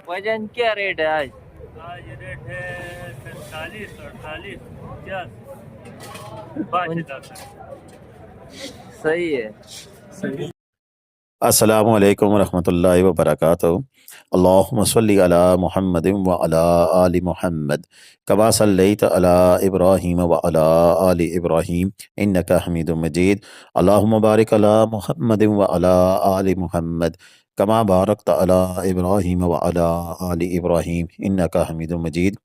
वजन क्या रेट है आज? आज रेट है 45, 48, 50, 5,000 सही है। अस्सलामु अलैकुम रहमतुल्लाहि व बरकातहू। अल्लाहुम्मा सल्लि अला मुहम्मदिन व अला आलि मुहम्मद कमा सल्लैता अला इब्राहीम व अला आलि इब्राहीम इन्नका हमीदुम मजीद। अल्लाहुम्मा बारिक अला मुहम्मदिन व अला आलि मुहम्मद कमा बारकता अला इब्राहीम व अला आलि इब्राहीम इन्नका हमीदुम मजीद।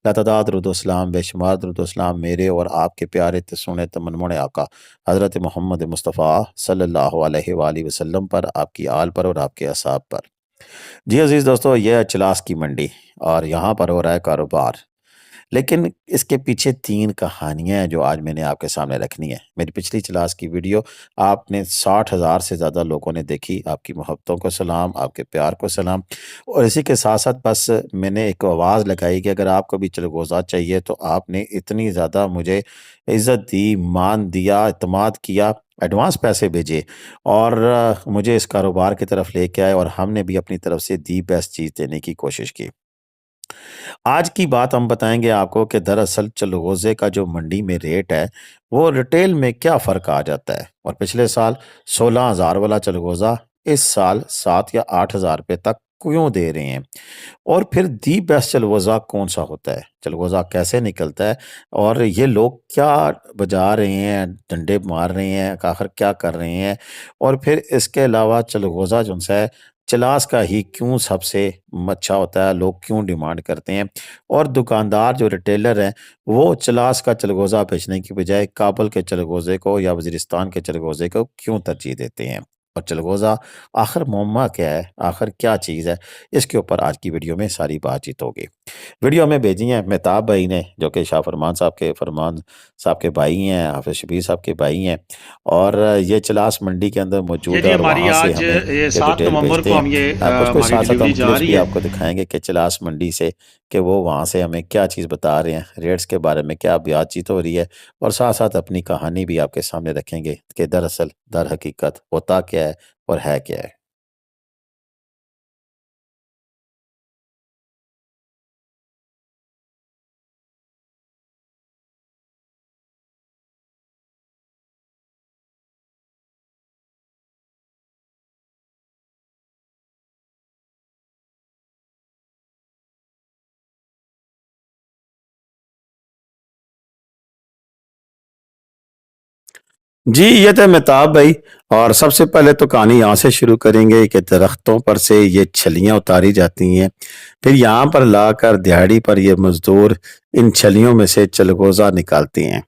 लतदात रुदुस्सलाम बेशुमार रुदुस्सलाम मेरे और आपके प्यारे तसुने तमन्मुने आका हज़रत मोहम्मद मुस्तफ़ा सल्लल्लाहु अलैहि वसल्लम पर, आपकी आल पर और आपके असाब पर। जी अजीज़ दोस्तों, यह है चिलास की मंडी और यहाँ पर हो रहा है कारोबार। लेकिन इसके पीछे 3 कहानियाँ हैं जो आज मैंने आपके सामने रखनी है। मेरी पिछली चिलास की वीडियो आपने 60,000 से ज़्यादा लोगों ने देखी। आपकी मोहब्बतों को सलाम, आपके प्यार को सलाम। और इसी के साथ-साथ बस मैंने एक आवाज़ लगाई कि अगर आपको भी चिलगोज़ा चाहिए तो आपने इतनी ज़्यादा मुझे इज़्ज़त दी, मान दिया, एतमाद किया, एडवांस पैसे भेजे और मुझे इस कारोबार की तरफ लेके आए और हमने भी अपनी तरफ से दी बेस्ट चीज़ देने की कोशिश की। आज की बात हम बताएँगे आपको कि दरअसल चिलगोज़े का जो मंडी में रेट है, वो रिटेल में क्या फ़र्क आ जाता है और पिछले साल 16,000 वाला चिलगोज़ा इस साल 7 या 8,000 रुपए तक क्यों दे रहे हैं? और फिर दी बेस्ट चिलगोज़ा कौन-सा होता है? चिलगोज़ा कैसे निकलता है? और ये लोग क्या बजा रहे हैं, डंडे मार रहे हैं, आखिर क्या कर रहे हैं? और फिर इसके अलावा चिलगोज़ा जो-सा है, चिलास का ही क्यों सबसे अच्छा होता है, लोग क्यों डिमांड करते हैं? और दुकानदार जो रिटेलर हैं, वो चिलास का चिलगोज़ा बेचने की बजाय काबुल के चिलगोज़े को या वज़ीरिस्तान के चिलगोज़े को क्यों तरजीह देते हैं? और चिलगोज़ा आखिर मुअम्मा क्या है? आखिर क्या चीज़ है? इसके ऊपर आज की वीडियो में सारी बातचीत होगी। वीडियो हमें भेजी है मेहताब भाई ने, जो कि शाह फरमान साहब के भाई हैं, हाफ़िज़ शबीर साहब के भाई हैं और ये चिलास मंडी के अंदर ये मौजूद जी है और हमारी वहाँ से आज हमें ये ये 7 डिटेल नवंबर भेजते को हैं। हम ये कुछ हमारी साथ-साथ डिलीवरी हम जा क्लिप्स रही भी है। आपको दिखाएँगे कि चिलास मंडी से कि वो वहाँ से हमें क्या चीज़ बता रहे हैं, रेट्स के बारे में क्या बातचीत हो रही है और साथ-साथ अपनी कहानी भी आपके सामने रखेंगे कि दरअसल दर हकीकत होता क्या है और है क्या है। जी, ये थे मेहताब भाई और सबसे पहले तो कहानी यहाँ से शुरू करेंगे कि दरख्तों पर से ये छलियाँ उतारी जाती हैं। फिर यहाँ पर लाकर दिहाड़ी पर ये मज़दूर इन छलियों में से चिलगोज़ा निकालती हैं।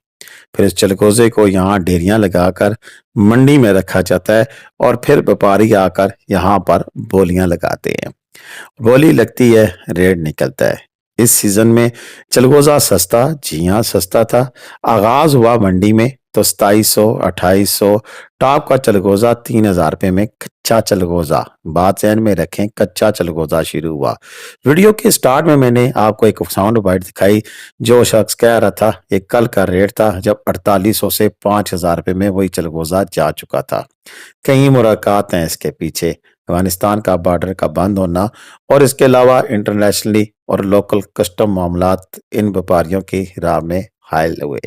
फिर इस चिलगोज़े को यहाँ ढेरियाँ लगाकर मंडी में रखा जाता है और फिर व्यापारी आकर यहाँ पर बोलियाँ लगाते हैं। बोली लगती है, रेट निकलता है। इस सीज़न में चिलगोज़ा सस्ता, जी हाँ, सस्ता था। आगाज़ हुआ मंडी में तो 2700, 2800, टॉप का चिलगोज़ा 3,000 रुपए में कच्चा चिलगोज़ा, बात ज़हन में रखें, कच्चा चिलगोज़ा शुरू हुआ। वीडियो के स्टार्ट में मैंने आपको एक साउंड बाइट दिखाई, जो शख्स कह रहा था, ये कल का रेट था जब 4800 से 5,000 रुपए में वही चिलगोज़ा जा चुका था। कई मुराकात हैं इसके पीछे, अफ़गानिस्तान का बॉर्डर का बंद होना और इसके अलावा इंटरनेशनली और लोकल कस्टम मामलात इन व्यापारियों की राह में हायल हुए।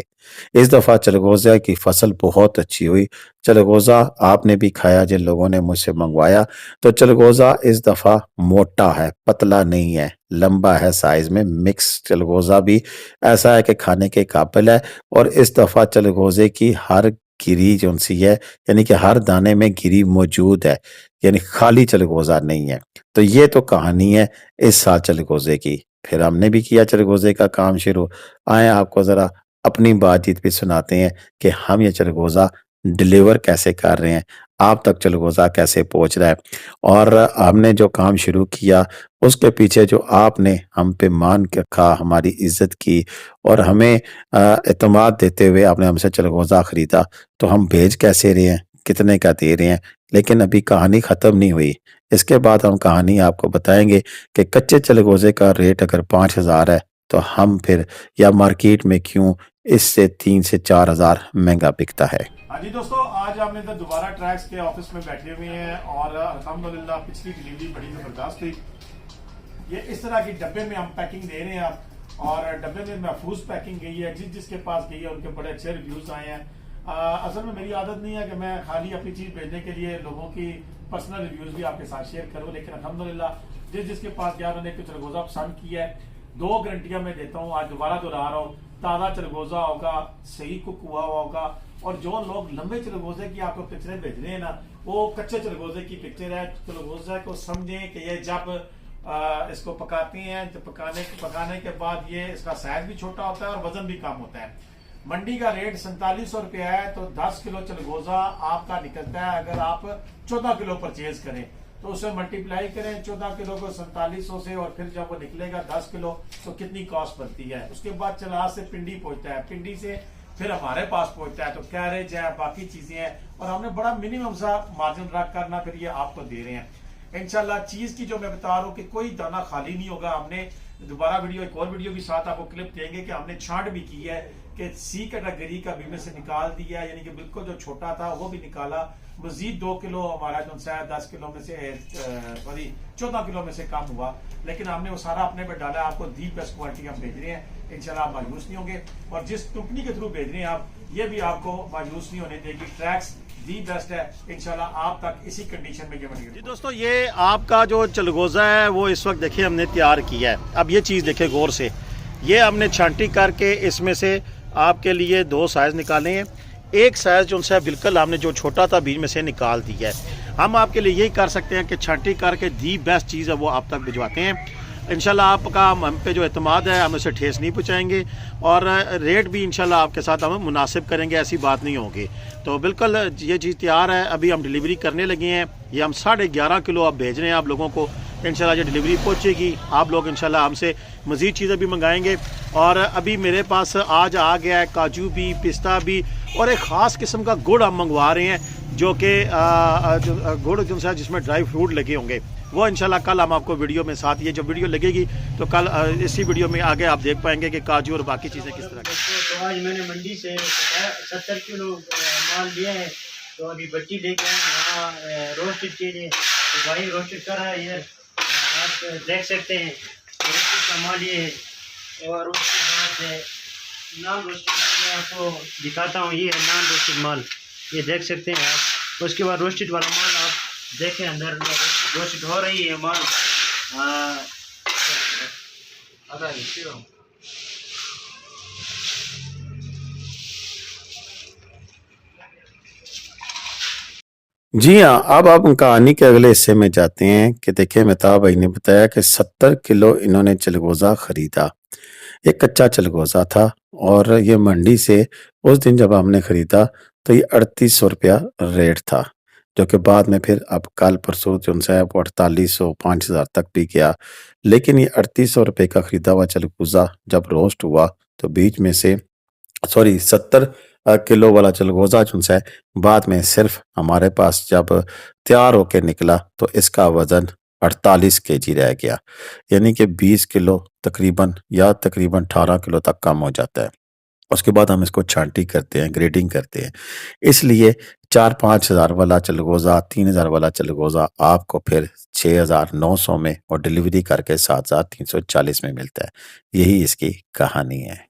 इस दफ़ा चिलगोज़ा की फसल बहुत अच्छी हुई। चिलगोज़ा आपने भी खाया, जिन लोगों ने मुझसे मंगवाया, तो चिलगोज़ा इस दफ़ा मोटा है, पतला नहीं है, लंबा है साइज़ में। मिक्स चिलगोज़ा भी ऐसा है कि खाने के काबिल है और इस दफ़ा चिलगोज़े की हर गिरी जो-सी है, यानी कि हर दाने में गिरी मौजूद है, यानी खाली चिलगोज़ा नहीं है। तो ये तो कहानी है इस साल चिलगोज़े की। फिर हमने भी किया चिलगोज़े का काम शुरू। आएँ आपको ज़रा अपनी बातचीत भी सुनाते हैं कि हम ये चिलगोज़ा डिलीवर कैसे कर रहे हैं, आप तक चिलगोज़ा कैसे पहुँच रहा है और हमने जो काम शुरू किया, उसके पीछे जो आपने हम पे मान के रखा, हमारी इज़्ज़त की और हमें एतमाद देते हुए आपने हमसे चिलगोज़ा खरीदा, तो हम भेज कैसे रहे हैं, कितने का दे रहे हैं। लेकिन अभी कहानी ख़त्म नहीं हुई। इसके बाद हम कहानी आपको बताएँगे कि कच्चे चिलगोज़े का रेट अगर 5,000 है, तो हम फिर या मार्केट में क्यों इससे 3 से 4,000 महँगा बिकता है। हाँ जी दोस्तों, आज हमने तो दोबारा ट्रैक्स के ऑफिस में बैठे हुए हैं और अल्हम्दुलिल्लाह पिछली डिलीवरी बड़ी ज़बरदस्त थी। ये इस तरह की डब्बे में हम पैकिंग दे रहे हैं आप, और डब्बे में महफूज पैकिंग गई है। जिसके पास गई है उनके बड़े अच्छे रिव्यूज आए हैं। असल में मेरी आदत नहीं है कि मैं खाली अपनी चीज़ भेजने के लिए लोगों की पर्सनल रिव्यूज भी आपके साथ शेयर करूँ, लेकिन अल्हम्दुलिल्लाह जिसके पास गया उन्होंने कुछ चरगोजा पसंद किया है। 2 गारंटियां मैं देता हूँ, आज दोबारा दोहरा रहा हूँ। ताज़ा चरगोजा होगा, सही कुक हुआ होगा, और जो लोग लंबे चरगोजे की आपको पिक्चरें भेज रहे हैं ना, वो कच्चे चरगोजे की पिक्चर है। चरगोजा को समझें कि ये जब इसको पकाते हैं, तो पकाने के बाद ये इसका साइज भी छोटा होता है और वजन भी कम होता है। मंडी का रेट 4700 रुपया है, तो 10 किलो चरगोजा आपका निकलता है। अगर आप 14 किलो परचेज करें तो उसे मल्टीप्लाई करें 14 किलो को 4700 से, और फिर जब वो निकलेगा 10 किलो तो कितनी कॉस्ट बनती है। उसके बाद चला से पिंडी पहुंचता है, पिंडी से फिर हमारे पास पहुंचता है, तो कैरेज है, बाकी चीजें हैं, और हमने बड़ा मिनिमम सा मार्जिन रख करना फिर ये आपको दे रहे हैं। इंशाल्लाह चीज की जो मैं बता रहा हूँ कि कोई दाना खाली नहीं होगा। हमने दोबारा वीडियो, एक और वीडियो भी साथ आपको क्लिप देंगे कि हमने छांट भी की है कि सी कैटेगरी का भी में से निकाल दिया, यानी कि बिल्कुल जो छोटा था वो भी निकाला। मजीद 2 किलो हमारा जो है 10 किलो में से सॉरी 14 किलो में से कम हुआ, लेकिन हमने वो सारा अपने पे डाला। आपको दी बेस्ट क्वालिटी हम भेज रहे हैं, इंशाल्लाह आप मायूस नहीं होंगे। और जिस कंपनी के थ्रू भेज रहे हैं आप, ये भी आपको मायूस नहीं होने देगी। ट्रैक्स दी बेस्ट है, इंशाल्लाह आप तक इसी कंडीशन में ये बनेगी। जी दोस्तों, ये आपका जो चलगोजा है वो इस वक्त देखिए हमने तैयार किया है। अब ये चीज़ देखिए गौर से, ये हमने छांटी करके इसमें से आपके लिए 2 साइज निकाले हैं। एक साइज जो उनसे बिल्कुल हमने जो छोटा था बीच में से निकाल दिया है। हम आपके लिए यही कर सकते हैं कि छांटी करके दी बेस्ट चीज़ है वो आप तक भिजवाते हैं। इंशाल्लाह आपका हम पे जो एतमाद है, हम उसे ठेस नहीं पहुँचाएंगे, और रेट भी इंशाल्लाह आपके साथ हम मुनासिब करेंगे, ऐसी बात नहीं होगी। तो बिल्कुल ये चीज़ तैयार है, अभी हम डिलीवरी करने लगे हैं। ये हम 11.5 किलो आप भेज रहे हैं आप लोगों को। इंशाल्लाह ये डिलीवरी पहुंचेगी, आप लोग इंशाल्लाह हमसे मज़ीद चीज़ें भी मंगाएंगे। और अभी मेरे पास आज आ गया है काजू भी, पिस्ता भी, और एक ख़ास किस्म का गुड़ हम मंगवा रहे हैं, जो कि गुड़ जो है जिसमें ड्राई फ्रूट लगे होंगे। वो इंशाल्लाह कल हम आपको वीडियो में साथ, ये जब वीडियो लगेगी तो कल इसी वीडियो में आगे आप देख पाएंगे कि काजू और बाकी चीज़ें किस तरह की। तो आज मैंने मंडी से 70 किलो माल लिया है, तो अभी बट्टी लेके आए यहाँ रोस्टेड के लिए। तो भाई रोस्टेड कर रहा है, ये आप देख सकते हैं रोस्टेड का माल ये है। और उसके बाद नॉन रोस्टेड माल मैं आपको दिखाता हूँ, ये है नॉन रोस्टेड माल, ये देख सकते हैं आप। उसके बाद रोस्टेड वाला माल आप देखें, अंदर रोस्टेड हो रही है माल। जी हाँ, अब आप कहानी के अगले हिस्से में जाते हैं कि देखिए मेहताब भाई ने बताया कि 70 किलो इन्होंने चलगोज़ा ख़रीदा। ये कच्चा चलगोज़ा था, और ये मंडी से उस दिन जब हमने ख़रीदा तो ये 3800 रुपया रेट था, जो कि बाद में फिर अब कल परसों जो है वो 4800 5000 तक भी गया। लेकिन ये 3800 रुपये का ख़रीदा हुआ चलगोज़ा जब रोस्ट हुआ तो बीच में से सॉरी 70 किलो वाला चलगोज़ा जो है बाद में सिर्फ हमारे पास जब तैयार होके निकला तो इसका वज़न 48 केजी रह गया, यानी कि 20 किलो तकरीबन, या तकरीबन 18 किलो तक कम हो जाता है। उसके बाद हम इसको छांटी करते हैं, ग्रेडिंग करते हैं। इसलिए 4-5 हज़ार वाला चलगोज़ा, 3000 वाला चलगोज़ा आपको फिर 6900 में और डिलीवरी करके 7340 में मिलता है। यही इसकी कहानी है।